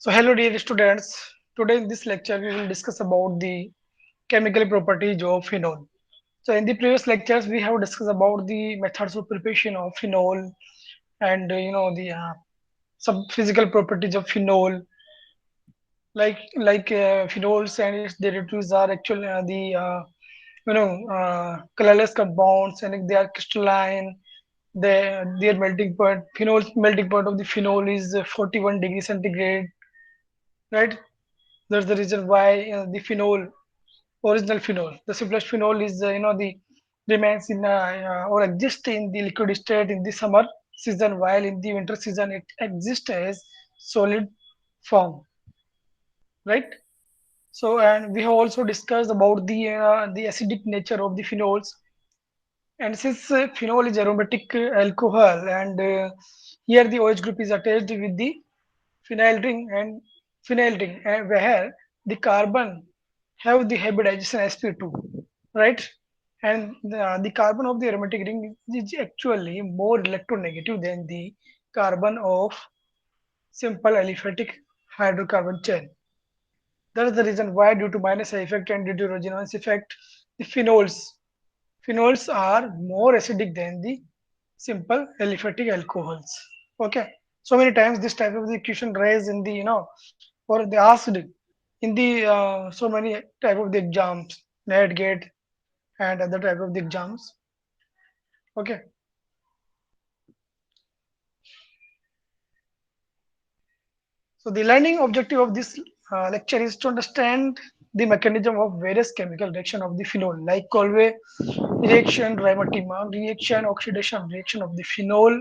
So hello dear students. Today in this lecture we will discuss about the chemical properties of phenol. So in the previous lectures we have discussed about the methods of preparation of phenol and the some physical properties of phenol like phenols and its derivatives are actually colorless compounds and they are crystalline. Their melting point phenol melting point of the phenol is 41 degrees centigrade, right? That's the reason why the phenol, original phenol, the simplest phenol is the remains in or exists in the liquid state in the summer season, while in the winter season it exists as solid form, right? So, and we have also discussed about the acidic nature of the phenols, and since phenol is aromatic alcohol, and here the OH group is attached with the phenyl ring and where the carbon have the hybridization sp2, right? And the carbon of the aromatic ring is actually more electronegative than the carbon of simple aliphatic hydrocarbon chain. That is the reason why, due to minus effect and due to resonance effect, the phenols are more acidic than the simple aliphatic alcohols. Okay, so many times this type of the question raised in the or they asked in the so many type of the exams, NET, GATE, and other type of the exams. Okay, so the learning objective of this lecture is to understand the mechanism of various chemical reaction of the phenol, like Colway reaction, Raymond-Mark reaction, oxidation reaction of the phenol,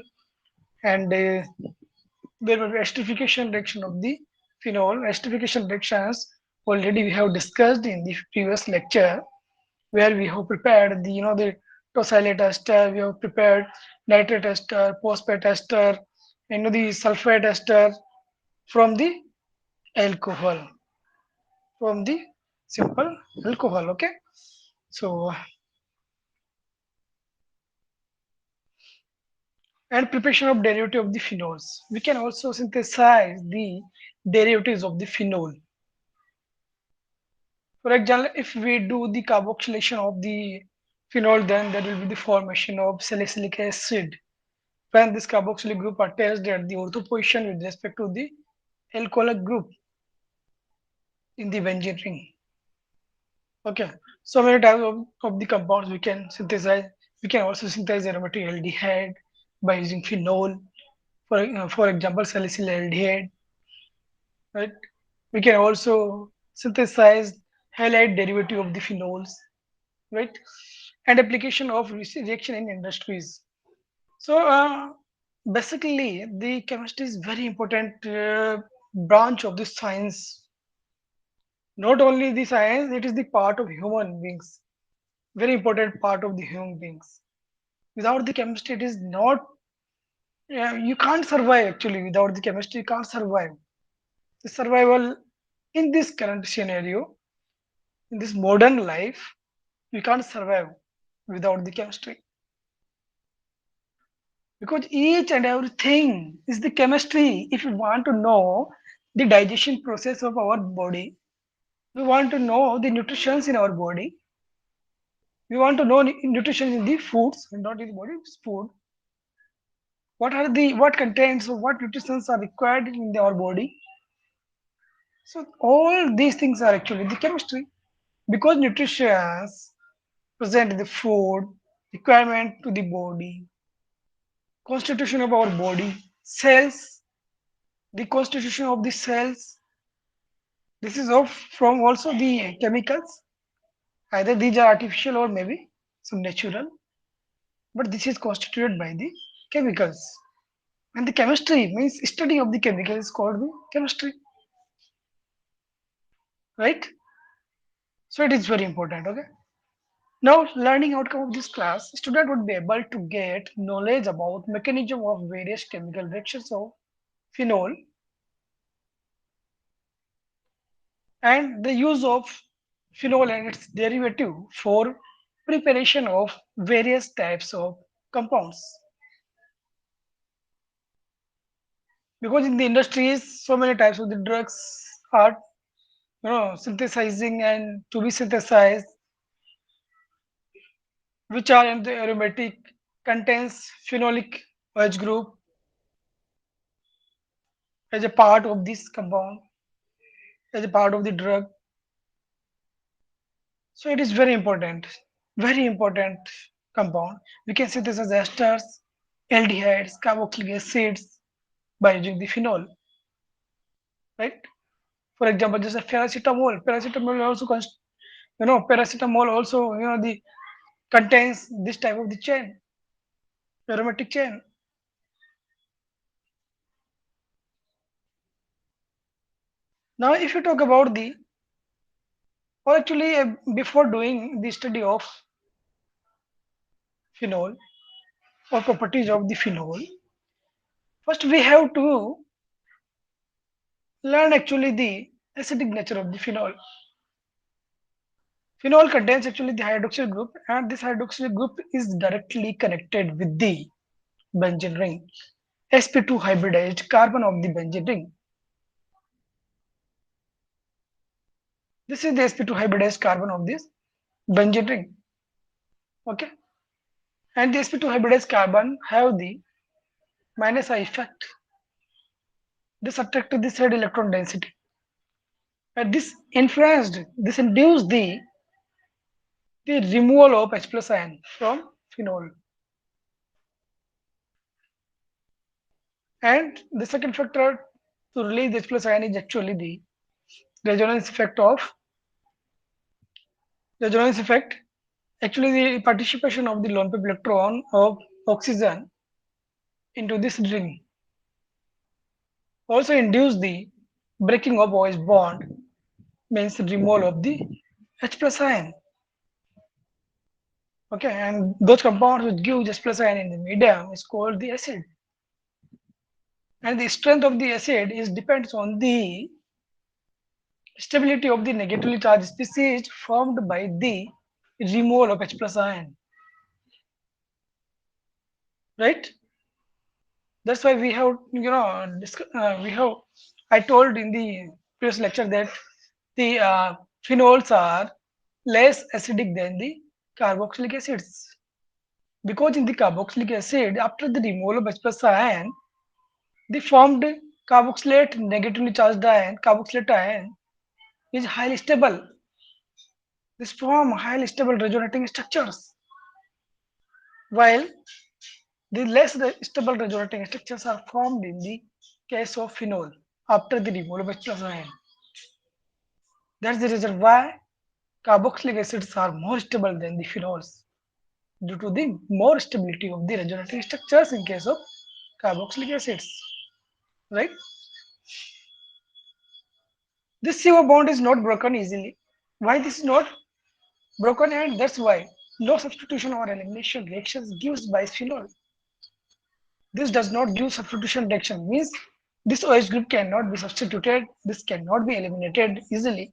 and there will be esterification reaction of the phenol. Esterification reactions already we have discussed in the previous lecture, where we have prepared the the tosylate ester, we have prepared nitrate ester, phosphate ester, the sulfate ester from the alcohol, from the simple alcohol. Okay, so and preparation of derivative of the phenols. We can also synthesize the derivatives of the phenol. For example, if we do the carboxylation of the phenol, then there will be the formation of salicylic acid. When this carboxylic group attached at the ortho position with respect to the alcoholic group in the benzene ring. Okay, so many types of the compounds we can synthesize. We can also synthesize aromatic aldehyde by using phenol. For example, salicyl aldehyde, right? We can also synthesize halide derivative of the phenols, right? And application of reaction in industries. So basically, the chemistry is very important branch of the science. Not only the science, it is the part of human beings. Very important part of the human beings. Without the chemistry, it is not. You can't survive actually. Without the chemistry, you can't survive. The survival in this current scenario, in this modern life, we can't survive without the chemistry, because each and everything is the chemistry. If you want to know the digestion process of our body, we want to know the nutrition in our body, we want to know nutrition in the foods, not in the body, it's food. What are the what contents or what nutrients are required in our body? So all these things are actually the chemistry, because nutrition present in the food, requirement to the body, constitution of our body, cells, the constitution of the cells. This is of from also the chemicals. Either these are artificial or maybe some natural, but this is constituted by the chemicals. And the chemistry means study of the chemicals is called the chemistry, right? So it is very important. Okay. Now, learning outcome of this class, student would be able to get knowledge about mechanism of various chemical reactions of phenol and the use of phenol and its derivative for preparation of various types of compounds. because in the industries so many types of the drugs are synthesizing and to be synthesized, which are in the aromatic, contains phenolic OH group as a part of this compound, as a part of the drug. So it is very important compound. We can synthesize esters, aldehydes, carboxylic acids by using the phenol, right? For example, just a paracetamol. Paracetamol also the contains this type of the chain, aromatic chain. Now, if you talk about the, or actually before doing the study of phenol or properties of the phenol, first we have to learn actually the acidic nature of the phenol. Phenol contains actually the hydroxyl group, and this hydroxyl group is directly connected with the benzene ring, sp2 hybridized carbon of the benzene ring. This is the sp2 hybridized carbon of this benzene ring. Okay, and the sp2 hybridized carbon have the minus I effect. This attract to the third electron density. And this induced the removal of H plus ion from phenol. And the second factor to release H plus ion is actually the resonance effect of resonance effect. Actually, the participation of the lone pair electron of oxygen into this ring also induce the breaking of OH bond, means removal of the H plus ion. Okay, and those compounds which give H plus ion in the medium is called the acid. And the strength of the acid is depends on the stability of the negatively charged species formed by the removal of H plus ion, right? That's why we have we have, I told in the previous lecture that the phenols are less acidic than the carboxylic acids, because in the carboxylic acid, after the removal of H plus ion, the formed carboxylate negatively charged ion, carboxylate ion, is highly stable. This form highly stable resonating structures, while the less stable resonating structures are formed in the case of phenol after the removal of H plus ion. That's the reason why carboxylic acids are more stable than the phenols, due to the more stability of the resonating structures in case of carboxylic acids, right? This CO bond is not broken easily. Why this is not broken? And that's why no substitution or elimination reactions gives by phenol. This does not give substitution reaction, means this OH group cannot be substituted, this cannot be eliminated easily,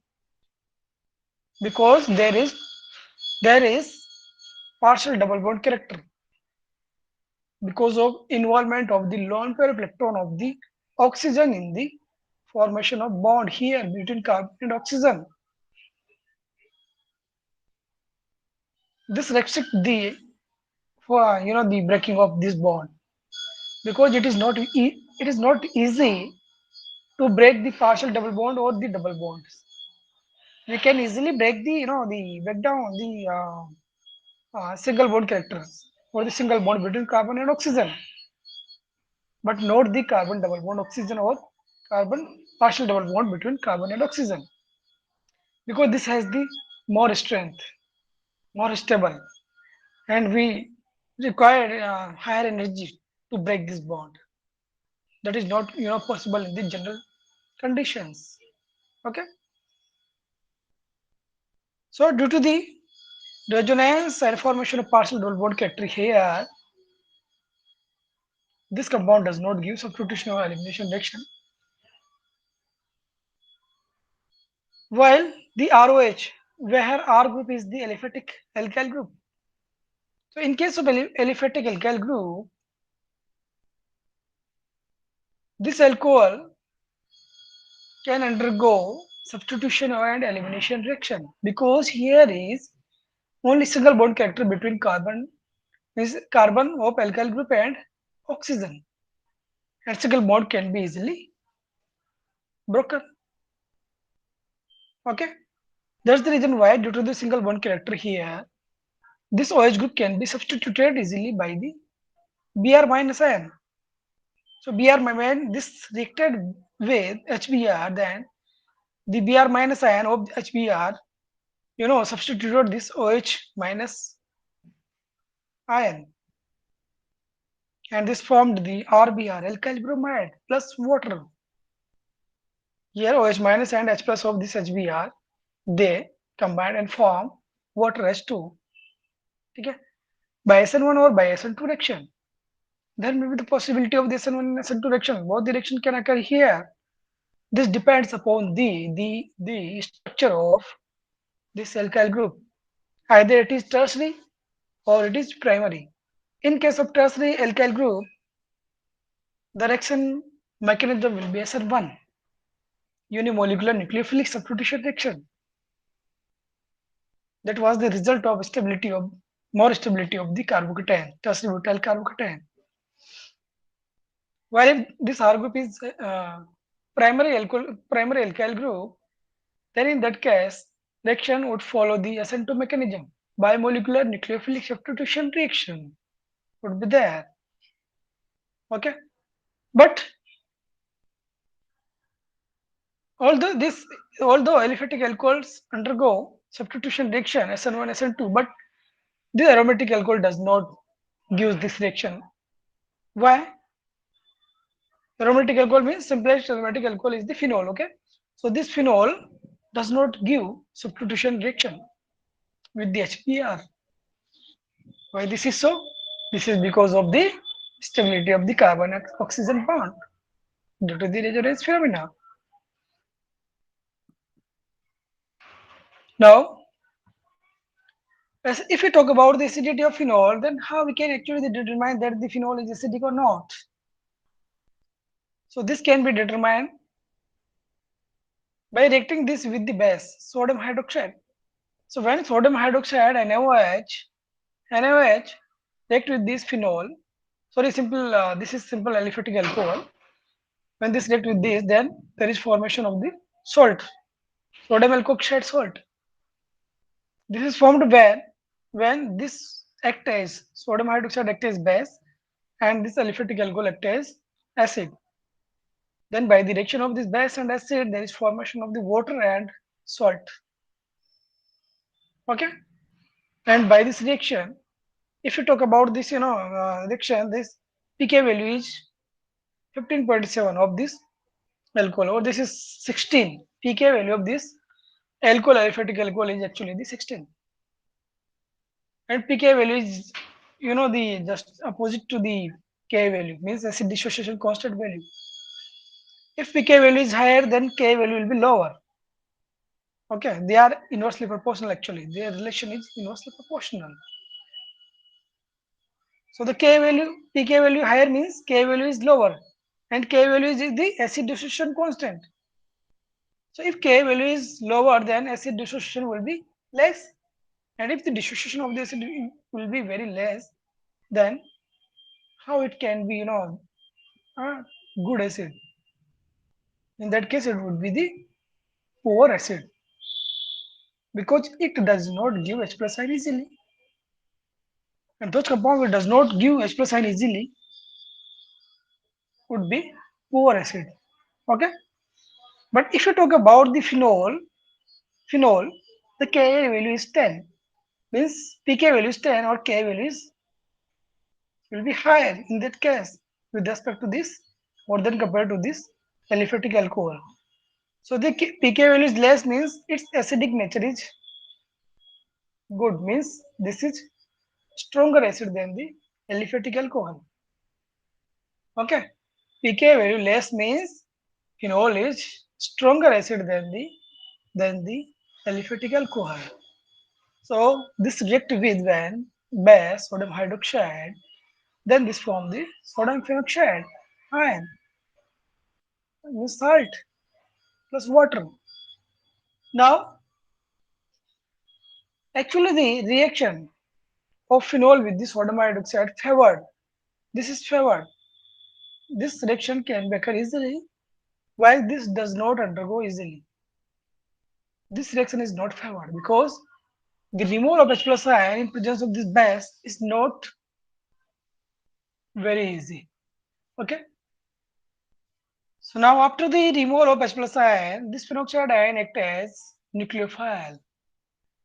because there is partial double bond character because of involvement of the lone pair of electron of the oxygen in the formation of bond here between carbon and oxygen. This restricts the for the breaking of this bond, because it is not easy to break the partial double bond or the double bonds. We can easily break the the break down the single bond characters or the single bond between carbon and oxygen, but not the carbon double bond oxygen or carbon partial double bond between carbon and oxygen, because this has the more strength, more stable, and we require higher energy to break this bond. That is not possible in the general conditions. Okay, so due to the resonance and formation of partial double bond character here, this compound does not give substitution or elimination reaction, while the ROH, where R group is the aliphatic alkyl group. So in case of aliphatic alkyl group, This alcohol can undergo substitution and elimination reaction because here is only single bond character between carbon is carbon of alkyl group and oxygen, and single bond can be easily broken. Okay, that's the reason why due to the single bond character here, this OH group can be substituted easily by the Br minus ion. So Br when this reacted with HBr, then the Br minus ion of HBr, substituted this OH minus ion, and this formed the RBr, alkyl bromide plus water. Here OH minus and H plus of this HBr, they combine and form water H2. Okay? By SN1 or by SN2 reaction. There may be the possibility of the SN1 and SN2 reaction. Both the reaction can occur here. This depends upon the structure of this alkyl group. Either it is tertiary or it is primary. In case of tertiary alkyl group, the reaction mechanism will be SN1, unimolecular nucleophilic substitution reaction. That was the result of stability of more stability of the carbocation, tertiary butyl carbocation. While if this R group is primary alkyl group, then in that case, reaction would follow the SN2 mechanism. Bimolecular nucleophilic substitution reaction would be there. Okay, but although this, although aliphatic alcohols undergo substitution reaction SN1, SN2, but the aromatic alcohol does not give this reaction. Why? Aromatic alcohol means simplest aromatic alcohol is the phenol. Okay, so this phenol does not give substitution reaction with the HBr. Why this is so? This is because of the stability of the carbon oxygen bond due to the resonance phenomena. Now, if we talk about the acidity of phenol, then how we can actually determine that the phenol is acidic or not? So this can be determined by reacting this with the base, sodium hydroxide. So when sodium hydroxide NaOH react with this phenol, sorry, simple. This is simple aliphatic alcohol. When this react with this, then there is formation of the salt, sodium alkoxide salt. This is formed when this act as sodium hydroxide act as base and this aliphatic alcohol act as acid. Then by the reaction of this base and acid, there is formation of the water and salt. Okay, and by this reaction, if you talk about this, reaction, this pK value is 15.7 of this alcohol, or this is 16. pK value of this alcohol, aliphatic alcohol, is actually the 16, and pK value is, the just opposite to the K value, means acid dissociation constant value. If pK value is higher, then K value will be lower. Okay, they are inversely proportional actually. Their relation is inversely proportional. So the K value, pK value higher means K value is lower, and K value is the acid dissociation constant. So if K value is lower, then acid dissociation will be less, and if the dissociation of the acid will be very less, then how it can be, a good acid? In that case, it would be the poor acid because it does not give H plus ion easily, and those compound which does not give H plus ion easily would be poor acid. Okay, but if you talk about the phenol, the Ka value is 10, means pK value is 10 or Ka value is will be higher in that case with respect to this more than compared to this aliphatic alcohol. So the pK value is less means its acidic nature is good, means this is stronger acid than the aliphatic alcohol. Okay, pK value less means phenol is stronger acid than the aliphatic alcohol. So this react with when base sodium hydroxide, then this form the sodium phenoxide ion. means salt plus water. Now, actually the reaction of phenol with the sodium hydroxide favored. This is favored. This reaction can occur easily, while this does not undergo easily. This reaction is not favored because the removal of H plus ion in presence of this base is not very easy. Okay. So now after the removal of H plus ion, this phenoxide ion acts as nucleophile.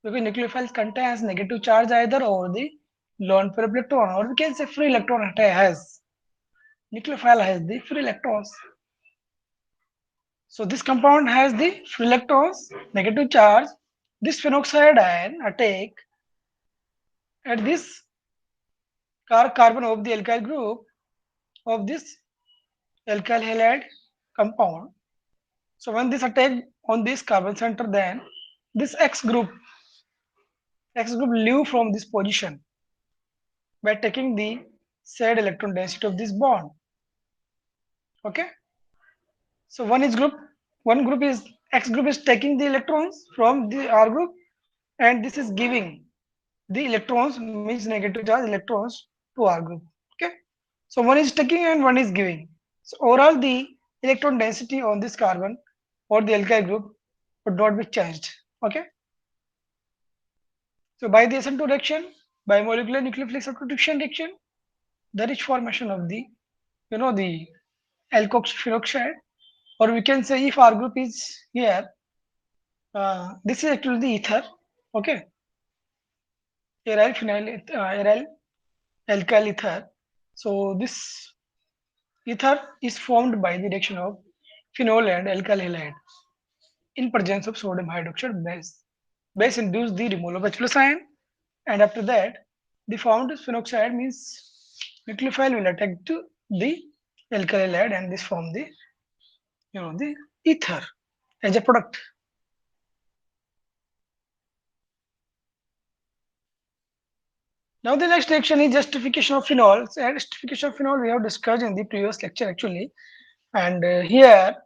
Because nucleophile contains negative charge either over the lone pair of electron, or we can say free electron it has. Nucleophile has the free electrons. So this compound has the free electrons, negative charge. This phenoxide ion attack at this carbon of the alkyl group of this alkyl halide compound. So when this attack on this carbon center, then this X group leave from this position by taking the said electron density of this bond. Okay. So one group is X group is taking the electrons from the R group, and this is giving the electrons, means negative charge electrons, to R group. Okay. So one is taking and one is giving. So overall the electron density on this carbon or the alkyl group would not be changed. Okay. So by the SN2 reaction, by molecular nucleophilic substitution reaction, the rich formation of the the alkox phenoxide, or we can say if R group is here, this is actually the ether. Okay. Aryl phenyl, aryl alkyl ether. So this ether is formed by the reaction of phenol and alkyl halide in presence of sodium hydroxide base. Base induce the removal of H plus ion, and after that, the formed phenoxide means nucleophile will attack to the alkyl halide, and this form the the ether as a product. Now the next reaction is esterification of phenols, and esterification of phenol we have discussed in the previous lecture actually. And here,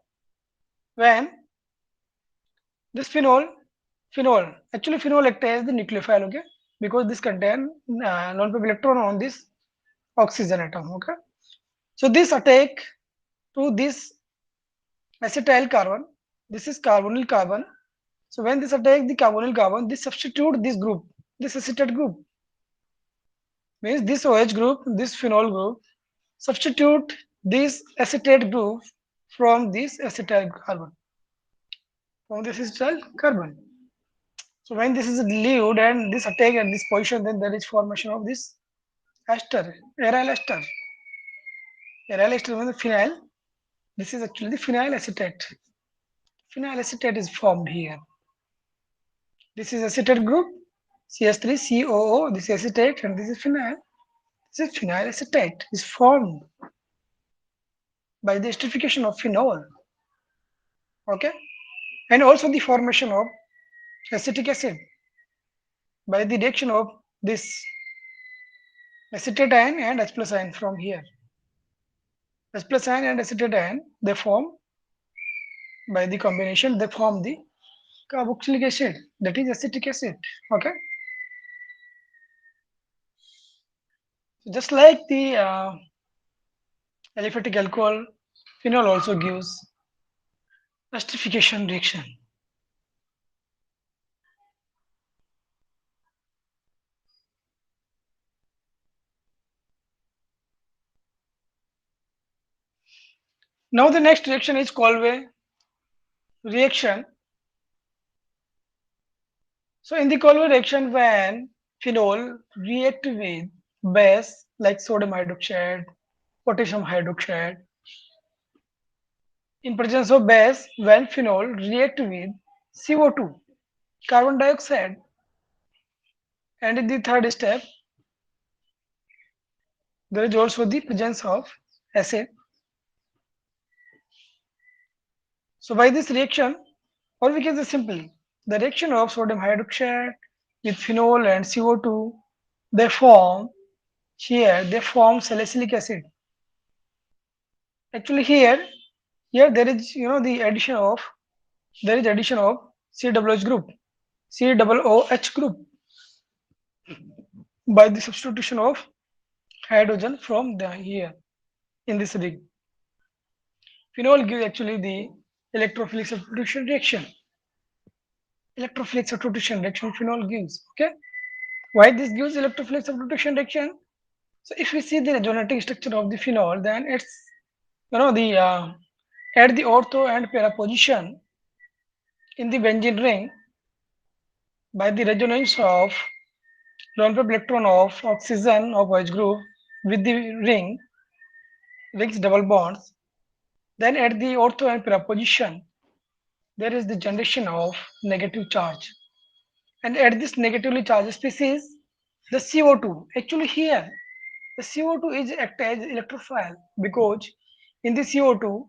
when this actually phenol acts as the nucleophile, okay, because this contain non-pair electron on this oxygen atom, okay. So this attack to this acetyl carbon, this is carbonyl carbon. So when this attack the carbonyl carbon, this substitute this group, this acetate group, means this OH group, this phenol group, substitute this acetate group from this acetyl carbon, from this acetyl carbon. So when this is leaved and this attack at this position, then there is formation of this ester, aryl ester. Aryl ester means phenyl. This is actually the phenyl acetate. Phenyl acetate is formed here. This is acetate group, CH3COO. This is acetate, and this is phenyl. This is phenyl acetate is formed by the esterification of phenol. Okay, and also the formation of acetic acid by the reaction of this acetate ion and H plus ion from here. H plus ion and acetate ion, they form by the combination, they form the carboxylic acid, that is acetic acid. Okay. So just like the aliphatic alcohol, phenol also gives esterification reaction. Now the next reaction is Colway reaction. So in the Colway reaction, when phenol react with base like sodium hydroxide, potassium hydroxide, in presence of base, when phenol react with CO2, carbon dioxide, and in the third step, there is also the presence of acid. So by this reaction, or we can say simply, the reaction of sodium hydroxide with phenol and CO2, they form they form salicylic acid. Actually here Here there is, the addition of, COOH group, COOH group, by the substitution of hydrogen from the here in this ring. Phenol gives actually the electrophilic substitution reaction. Electrophilic substitution reaction phenol gives. Okay, why this gives electrophilic substitution reaction? So if we see the genetic structure of the phenol, then it's, the at the ortho and para position in the benzene ring, by the resonance of lone pair electron of oxygen of OH group with the rings double bonds, then at the ortho and para position there is the generation of negative charge, and at this negatively charged species, the CO2, actually here the CO2 is act as electrophile, because in the CO2,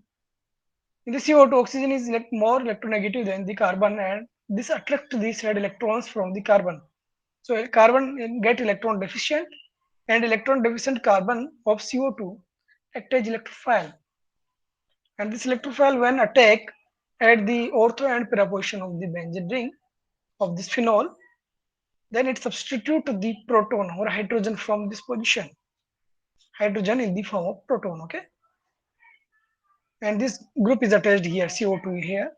oxygen is more electronegative than the carbon, and this attract these red electrons from the carbon. So carbon get electron deficient, and electron deficient carbon of CO2 act as electrophile, and this electrophile when attack at the ortho and para position of the benzene ring of this phenol, then it substitute the proton or hydrogen from this position, hydrogen in the form of proton. Okay, and this group is attached here, CO2 here,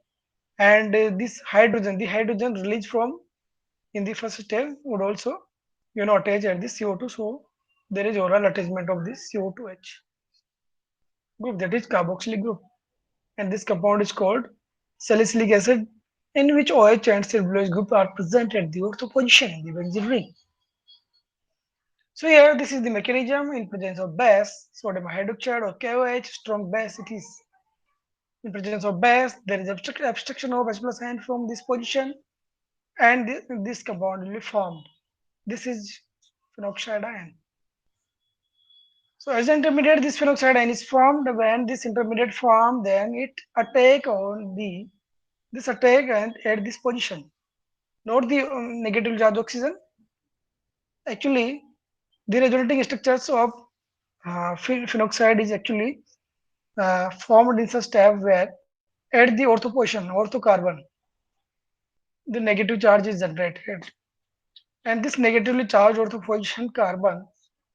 and this hydrogen, the hydrogen released from in the first step would also, attach at the CO2. So there is oral attachment of this CO2H group, that is carboxylic group, and this compound is called salicylic acid, in which OH and cellulose group are present at the ortho position in the benzene ring. So here this is the mechanism. In presence of base, sodium hydroxide or KOH, strong base it is. In presence of base, there is abstraction of H plus ion from this position, and this compound will be formed. This is phenoxide ion. So as intermediate, this phenoxide ion is formed. When this intermediate form, then it attack on this attack and at this position. Note the negative charge oxygen. Actually, the resonating structures of phenoxide is actually formed in such step where at the ortho position, ortho carbon, the negative charge is generated, and this negatively charged ortho position carbon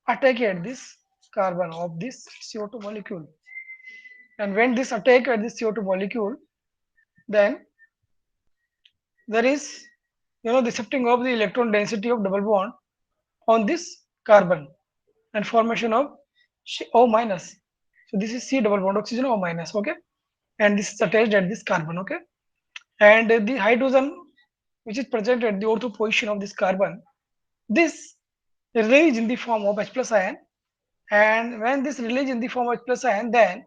attack at this carbon of this CO2 molecule. And when this attack at this CO2 molecule, then there is, the shifting of the electron density of double bond on this carbon and formation of O minus. So this is C double bond oxygen O minus. Okay, and this is attached at this carbon. Okay, and the hydrogen which is present at the ortho position of this carbon, this release in the form of H plus ion, and when this release in the form of H plus ion, then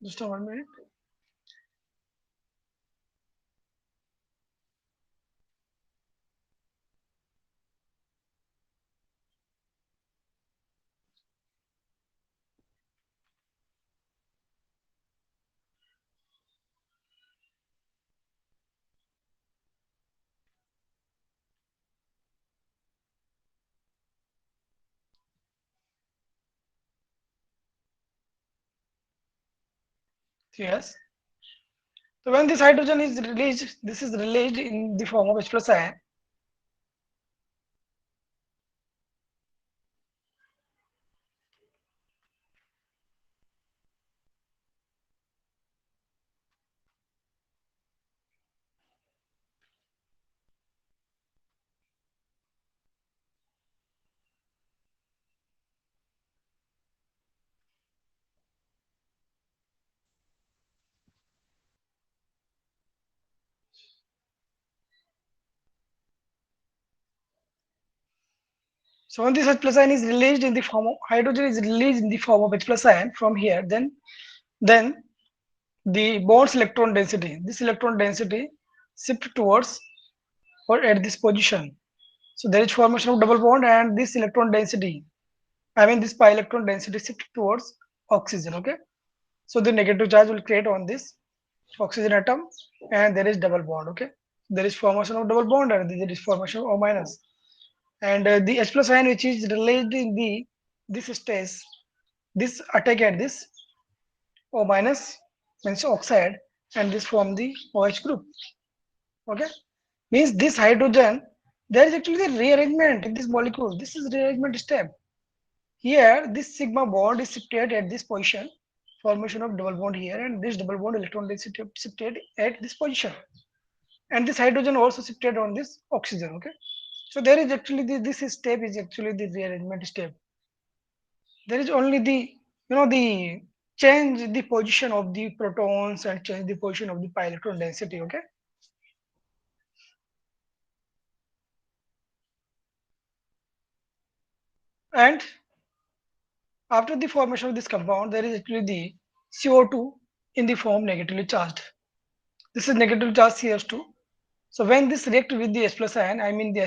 just a 1 minute. Yes. So when this hydrogen is released, this is released in the form of H plus ion. So when this H plus ion is released in the form of hydrogen is released in the form of H plus ion from here, then the bond's electron density, this electron density shift towards or at this position. So there is formation of double bond, and this electron density, I mean this pi electron density shift towards oxygen. Okay, so the negative charge will create on this oxygen atom, and there is double bond. Okay, there is formation of double bond, and there is formation of O minus, and the H plus ion which is released in the this stays, this attack at this O minus means oxide, and this form the OH group. Okay, means this hydrogen, there is actually the rearrangement in this molecule. This is rearrangement step. Here, this sigma bond is shifted at this position, formation of double bond here, and this double bond electron is shifted at this position, and this hydrogen also shifted on this oxygen. Okay, so there is actually this step is actually the rearrangement step. There is only the change the position of the protons and change the position of the pi electron density. Okay, and after the formation of this compound, there is actually the CO2 in the form negatively charged. This is negatively charged CH2. So when this react with the H plus ion, I mean the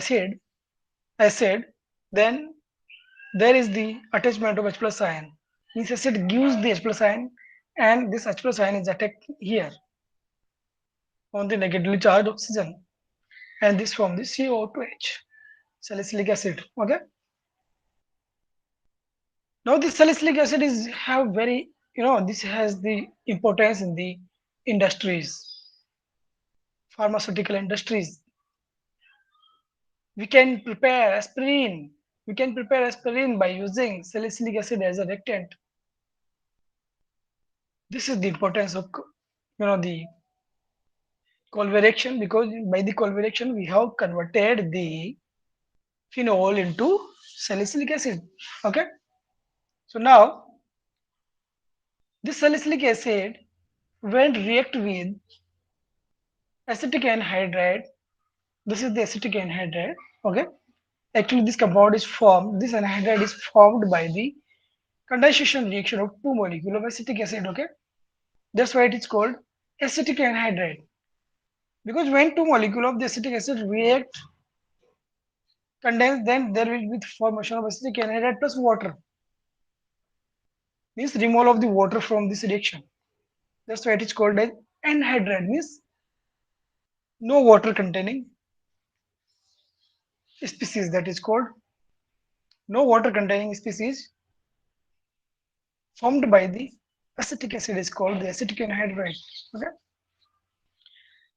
acid, then there is the attachment of H plus ion. This acid gives the H plus ion, and this H plus ion is attacked here on the negatively charged oxygen, and this form the CO2H, salicylic acid. Okay. Now this salicylic acid is have very, this has the importance in the industries, pharmaceutical industries. We can prepare aspirin. We can prepare aspirin by using salicylic acid as a reactant. This is the importance of the Colby reaction, because by the Colby reaction we have converted the phenol into salicylic acid. Okay. So now this salicylic acid, when react with acetic anhydride, this is the acetic anhydride. Okay. Actually, this compound is formed. This anhydride is formed by the condensation reaction of two molecules of acetic acid. Okay, that's why it is called acetic anhydride. Because when two molecules of the acetic acid react, condense, then there will be the formation of acetic anhydride plus water. Means removal of the water from this reaction. That's why it is called as anhydride. Means no water containing species, that is called no water containing species formed by the acetic acid is called the acetic anhydride. Okay.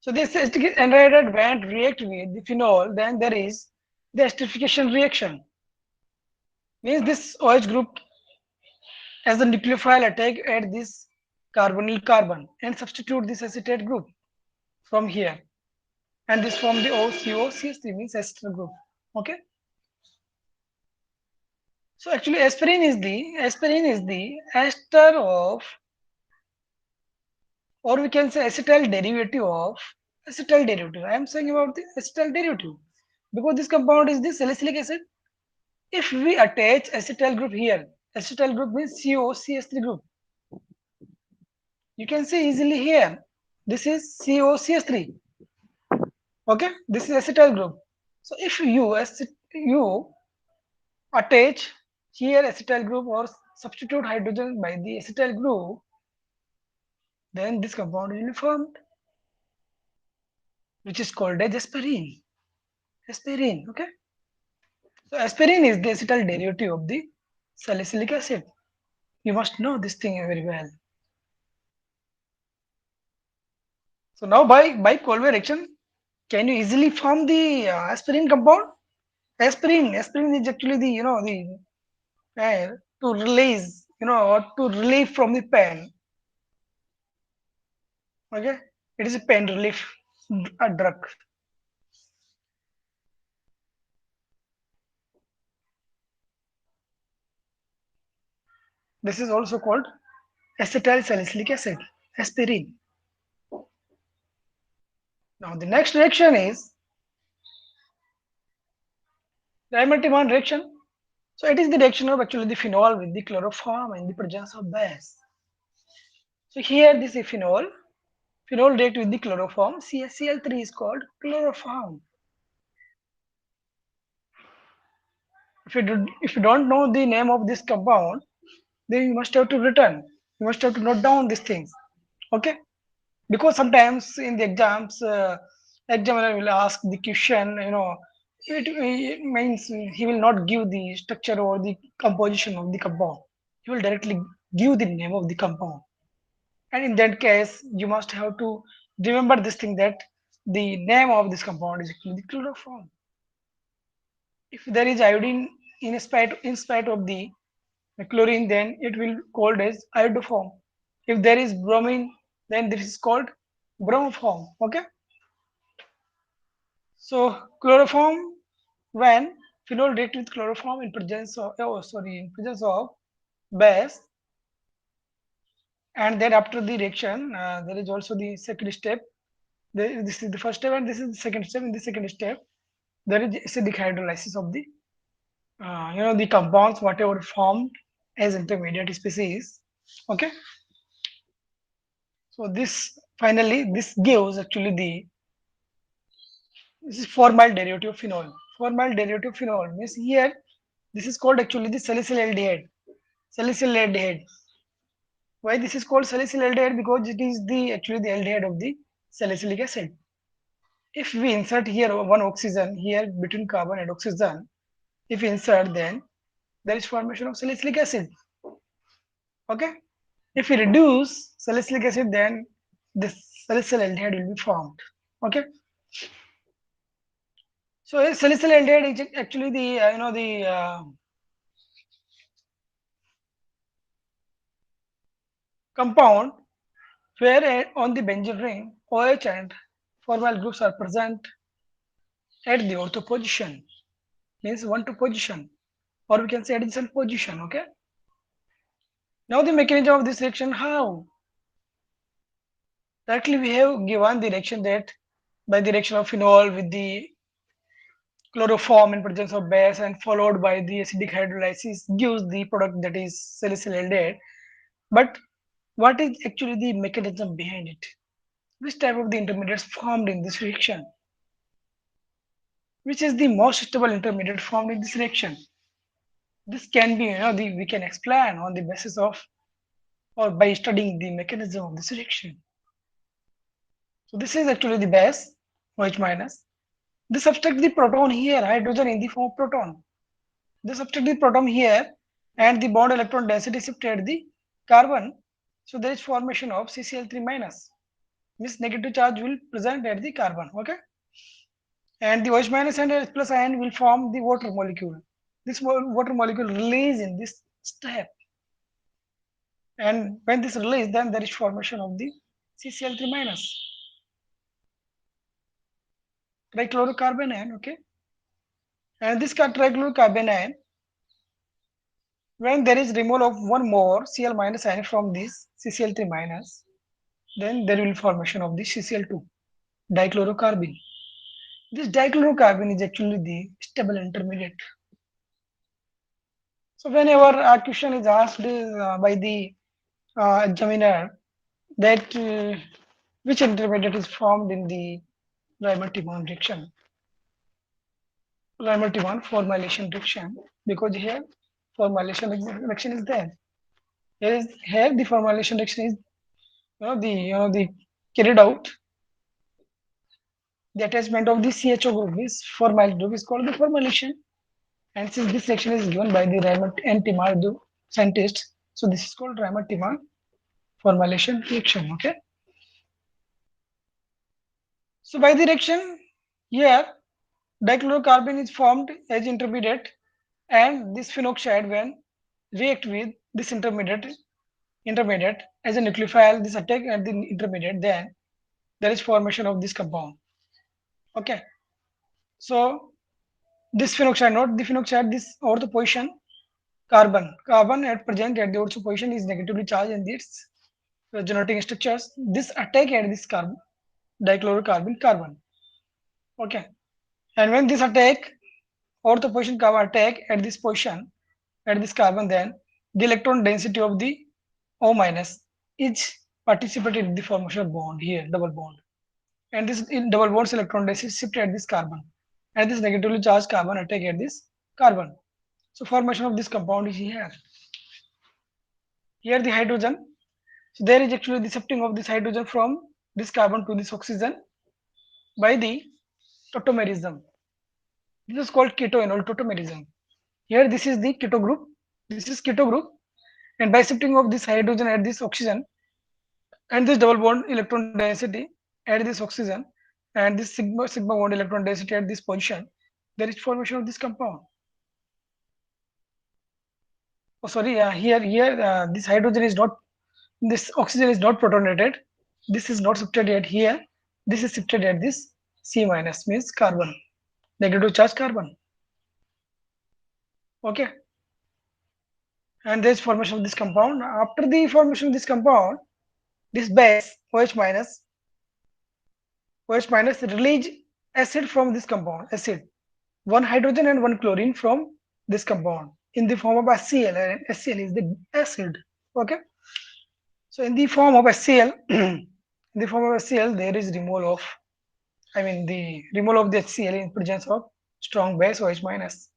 So this acetic anhydride when react with the phenol, then there is the esterification reaction. Means this OH group as a nucleophile attack at this carbonyl carbon and substitute this acetate group from here, and this form the OCO-CH3 means ester group. Okay. So actually aspirin is the ester of, or we can say acetyl derivative of acetyl derivative. I am saying about the acetyl derivative because this compound is the salicylic acid. If we attach acetyl group here, acetyl group means COCH3 group. You can see easily here. This is COCH3. Okay, this is acetyl group. So if you attach here acetyl group or substitute hydrogen by the acetyl group, then this compound will be formed, which is called as aspirin. Aspirin. Okay. So aspirin is the acetyl derivative of the salicylic acid. You must know this thing very well. So now by Colby reaction, can you easily form the aspirin compound? Aspirin is actually the the to release or to relieve from the pain. Okay, it is a pain relief a drug. This is also called acetyl salicylic acid, aspirin. Now the next reaction is Diamond-Timan reaction. So it is the reaction of actually the phenol with the chloroform in the presence of base. So here this is phenol react with the chloroform. CaCl3 is called chloroform. If you don't know the name of this compound, then you must have to return. You must have to note down these things. Okay? Because sometimes in the exams, examiner will ask the question, It means he will not give the structure or the composition of the compound. He will directly give the name of the compound. And in that case, you must have to remember this thing that the name of this compound is actually the chloroform. If there is iodine in spite of the chlorine, then it will called as iodoform. If there is bromine, then this is called bromoform. Okay. So chloroform, when phenol react with chloroform in presence of in presence of base, and then after the reaction, there is also the second step. This is the first step, and this is the second step. In the second step, there is acidic hydrolysis of the the compounds whatever formed as intermediate species. Okay. So this gives actually the this is formal derivative of phenol. Formal derivative of phenol means here this is called actually the salicylaldehyde. Salicylaldehyde. Why this is called salicylaldehyde? Because it is the actually the aldehyde of the salicylic acid. If we insert here one oxygen here between carbon and oxygen, if we insert, then there is formation of salicylic acid. Okay. If we reduce salicylic acid, then this salicylaldehyde will be formed. Okay. So salicylaldehyde is actually the the compound where on the benzene ring OH and formal groups are present at the ortho position, means 1 2 position, or we can say adjacent position. Okay. Now the mechanism of this reaction, how? Directly we have given the reaction that by the reaction of phenol with the chloroform in presence of base and followed by the acidic hydrolysis gives the product that is salicylaldehyde. But what is actually the mechanism behind it? Which type of the intermediates formed in this reaction? Which is the most stable intermediate formed in this reaction? This can be, we can explain on the basis of or by studying the mechanism of this reaction. So this is actually the base, OH minus. This subtract the proton here, hydrogen in the form of proton. This subtract the proton here, and the bond electron density shifted the carbon. So there is formation of CCl3 minus. Means negative charge will present at the carbon. Okay. And the OH minus and H plus ion will form the water molecule. This water molecule release in this step. And when this release, then there is formation of the CCl3 minus. Trichlorocarbon ion. Okay. And this trichlorocarbon ion, when there is removal of one more Cl minus ion from this CCl3 minus, then there will be formation of the CCl2, dichlorocarbon. This dichlorocarbon is actually the stable intermediate. So whenever a question is asked by the examiner that which intermediate is formed in the Raymer-Tiemann reaction, Raymer-Tiemann formylation reaction, because here formylation reaction is there. Here the formylation reaction is the carried out. The attachment of the CHO group is formal group is called the formylation. And since this section is given by the Raymer and Tiemann scientists, so this is called Raymer-Tiemann formylation reaction. Okay. So by the reaction, here dichlorocarbon is formed as intermediate, and this phenoxide when react with this intermediate as a nucleophile, this attack at the intermediate, then there is formation of this compound. Okay. So this phenoxide, not the phenoxide, this ortho position carbon at present at the ortho position is negatively charged in its genetic structures. This attack at this dichlorocarbon carbon. Okay. And when this attack ortho position carbon attack at this position at this carbon, then the electron density of the O minus is participated in the formation of bond here, double bond. And this in double bonds electron density shift at this carbon. And this negatively charged carbon attack at this carbon. So formation of this compound is here. Here the hydrogen. So there is actually the shifting of this hydrogen from this carbon to this oxygen by the tautomerism. This is called ketoenol tautomerism. Here this is the keto group. This is keto group, and by shifting of this hydrogen at this oxygen and this double bond electron density at this oxygen and this sigma bond electron density at this position, there is formation of this compound. Oh, sorry. Here this hydrogen is not, this oxygen is not protonated. This is not shifted yet here. This is shifted at this C minus, means carbon, negative charge carbon. Okay, and there is formation of this compound. After the formation of this compound, this base OH minus release acid from this compound, acid, one hydrogen and one chlorine from this compound in the form of HCl, and HCl is the acid. Okay, so in the form of HCl, in the form of HCl, there is removal of, I mean the removal of the HCl in presence of strong base OH minus.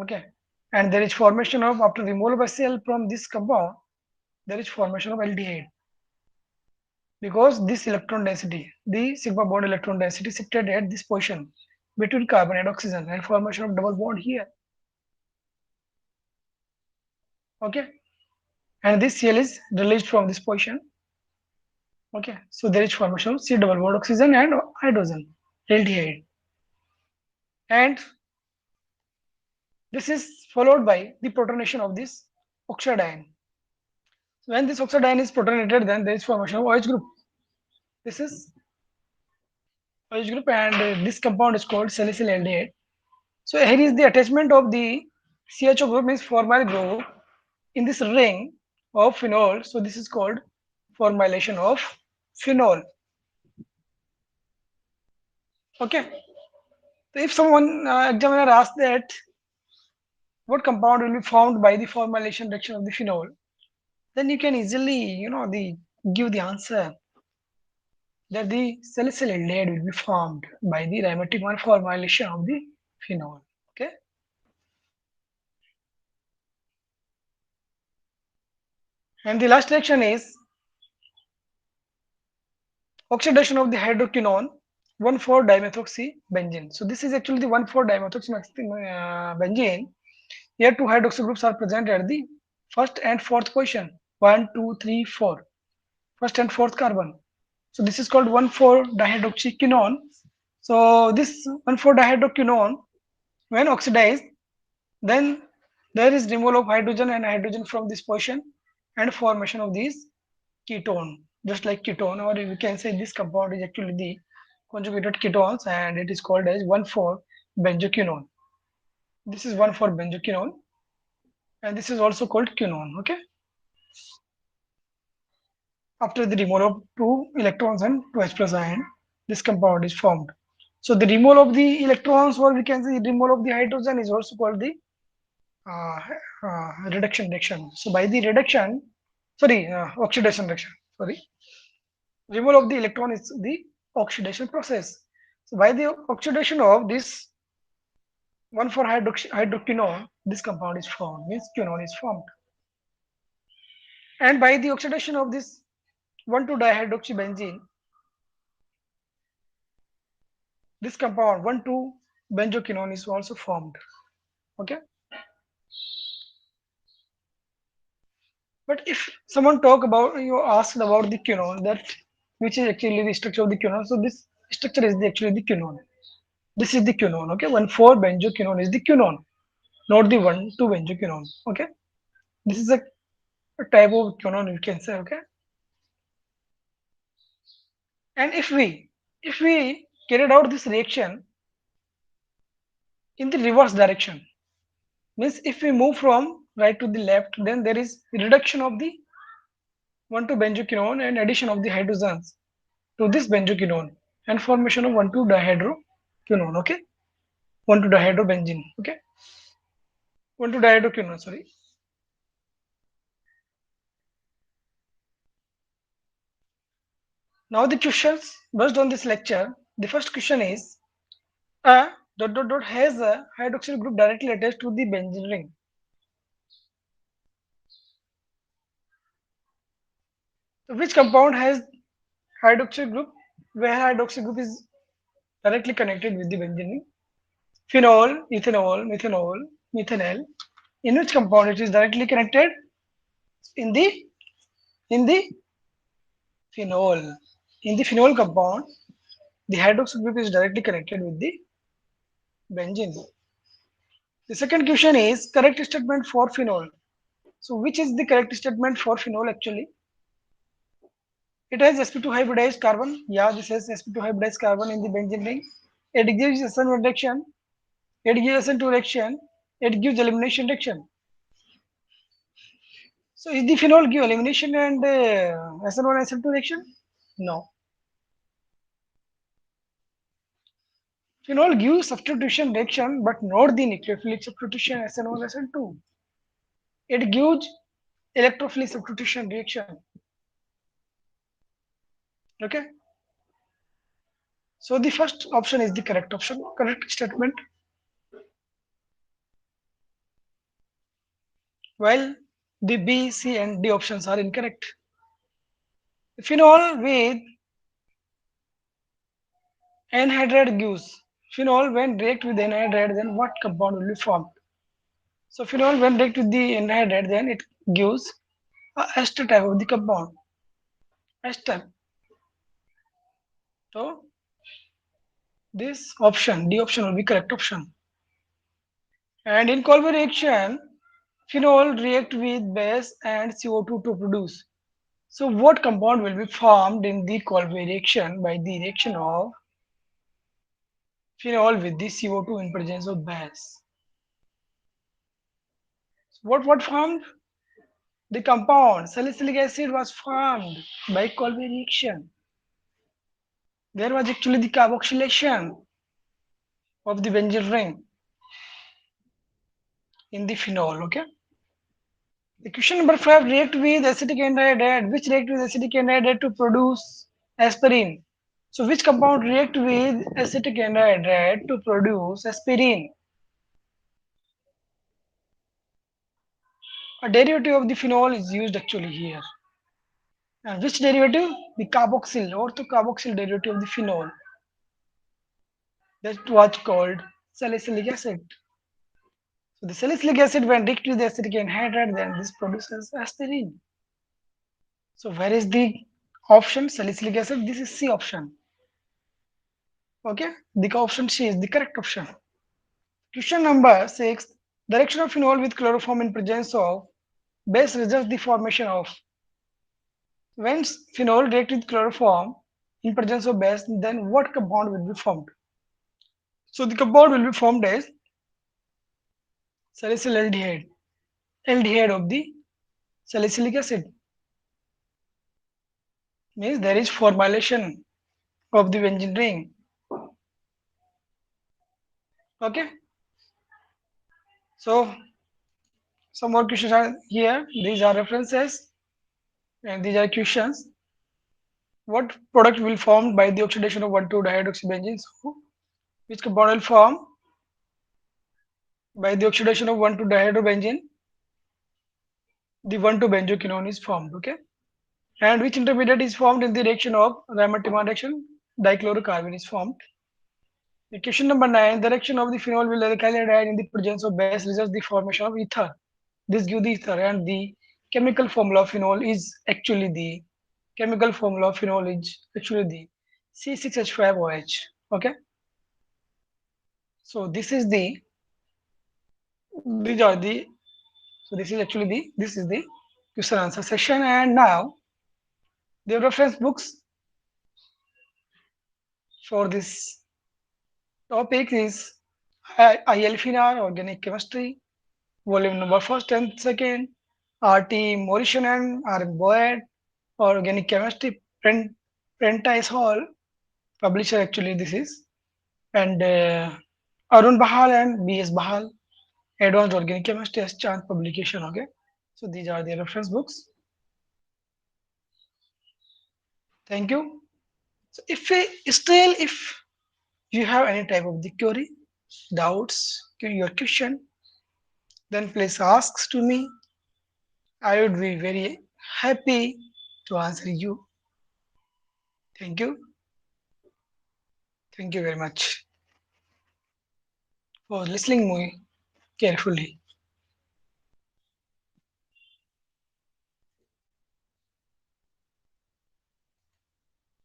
Okay, and there is formation of, after removal of HCl from this compound, there is formation of aldehyde, because this electron density, the sigma bond electron density shifted at this position between carbon and oxygen, and formation of double bond here. Okay, and this Cl is released from this position. Okay, so there is formation of C double bond oxygen and hydrogen, aldehyde, and this is followed by the protonation of this oxide ion. So when this oxide ion is protonated, then there is formation of OH group. This is OH group, and this compound is called salicylaldehyde. So here is the attachment of the CHO group, means formyl group, in this ring of phenol. So this is called formylation of phenol. Okay. So if someone examiner asks that what compound will be formed by the formylation reaction of the phenol, then you can easily, the give the answer that the salicylaldehyde will be formed by the aromatic one formylation of the phenol. Okay. And the last reaction is oxidation of the hydroquinone 1,4-dimethoxybenzene. So this is actually the 1,4-dimethoxybenzene. Here two hydroxy groups are present at the first and fourth position. 1, 2, 3, 4. First and fourth carbon. So this is called 1,4-dihydroxyquinone. So this 1,4-dihydroquinone, when oxidized, then there is removal of hydrogen and hydrogen from this position and formation of these ketone, just like ketone, or we can say this compound is actually the conjugated ketones, and it is called as 1,4-benzoquinone. This is 1,4-benzoquinone, and this is also called quinone. Okay, after the removal of two electrons and two H plus ion, this compound is formed. So the removal of the electrons, or we can say removal of the hydrogen, is also called the uh, reduction reaction. So by the reduction, sorry, oxidation reaction. Sorry, removal of the electron is the oxidation process. So by the oxidation of this 1,4-hydroquinone, this compound is formed, means quinone is formed. And by the oxidation of this 1,2-dihydroxybenzene, this compound 1,2-benzoquinone is also formed. Okay. But if someone talk about, you asked about the quinone, that which is actually the structure of the quinone. So this structure is actually the quinone. This is the quinone. Okay, 1,4-benzoquinone is the quinone, not the 1,2-benzoquinone. Okay, this is a type of quinone, you can say. Okay, and if we carried out this reaction in the reverse direction, means if we move from right to the left, then there is reduction of the 1,2-benzoquinone and addition of the hydrogens to this benzoquinone and formation of 1,2-dihydroquinone. Okay, 1,2-dihydrobenzene. Okay, 1,2-dihydroquinone. Sorry. Now the questions based on this lecture. The first question is: a dot dot dot has a hydroxyl group directly attached to the benzene ring. So which compound has hydroxyl group where hydroxyl group is directly connected with the benzene ring? Phenol, ethanol, methanol, methanol. In which compound it is directly connected? In the phenol. In the phenol compound, the hydroxyl group is directly connected with the benzene. The second question is correct statement for phenol. So which is the correct statement for phenol actually? It has sp2 hybridized carbon. Yeah, this has sp2 hybridized carbon in the benzene ring. It gives SN reduction. It gives SN2 reaction. It gives elimination reaction. So is the phenol give elimination and SN1 SN2 reaction? No. Phenol gives substitution reaction but not the nucleophilic substitution SN1 SN2. It gives electrophilic substitution reaction. Okay. So the first option is the correct option, correct statement. While the B, C, and D options are incorrect. Phenol with anhydride gives phenol when react with anhydride, then what compound will be formed? So phenol when react with the anhydride, then it gives a ester type of the compound. Ester. So this option, D option will be correct option. And in Kolbe reaction, phenol react with base and CO2 to produce. So what compound will be formed in the Kolbe reaction by the reaction of phenol with the CO2 in presence of base? What formed? The compound salicylic acid was formed by Kolbe reaction. There was actually the carboxylation of the benzene ring in the phenol. Okay. The question number 5, react with acetic anhydride. Which react with acetic anhydride to produce aspirin? So which compound react with acetic anhydride to produce aspirin? A derivative of the phenol is used actually here. And which derivative? The carboxyl, orthocarboxyl derivative of the phenol. That was called salicylic acid. So the salicylic acid when react with the acetic anhydride, then this produces aspirin. So where is the option salicylic acid? This is C option. Okay, the option C is the correct option. Question number 6. The reaction of phenol with chloroform in presence of base results the formation of. When phenol react with chloroform in presence of base, then what compound will be formed? So the compound will be formed as salicylaldehyde, aldehyde of the salicylic acid. Means there is formylation of the benzene ring. Okay. So some more questions are here. These are references and these are questions. What product will formed by the oxidation of 1,2-dihydroxybenzene? So which compound will form by the oxidation of 1,2-dihydrobenzene? The 1,2-benzoquinone is formed. Okay. And which intermediate is formed in the reaction of Raman-Tiemann reaction? Dichlorocarbon is formed. The question number 9. The reaction of the phenol with alkyl iodide in the presence of base results the formation of ether. This gives the ether, and the chemical formula of phenol is actually the C6H5OH. Okay. So this is the these are the so this is actually the question answer session, and now the reference books for this topic is IL Finar Organic Chemistry, volume number first and second, RT Morrison and RM Boyd, Organic Chemistry, Prentice Hall, publisher actually this is, and Arun Bahal and BS Bahal, Advanced Organic Chemistry as chance publication. Okay, so these are the reference books. Thank you. So if you have any type of the query, doubts, your question, then please ask to me. I would be very happy to answer you. Thank you. Thank you very much was listening muy carefully.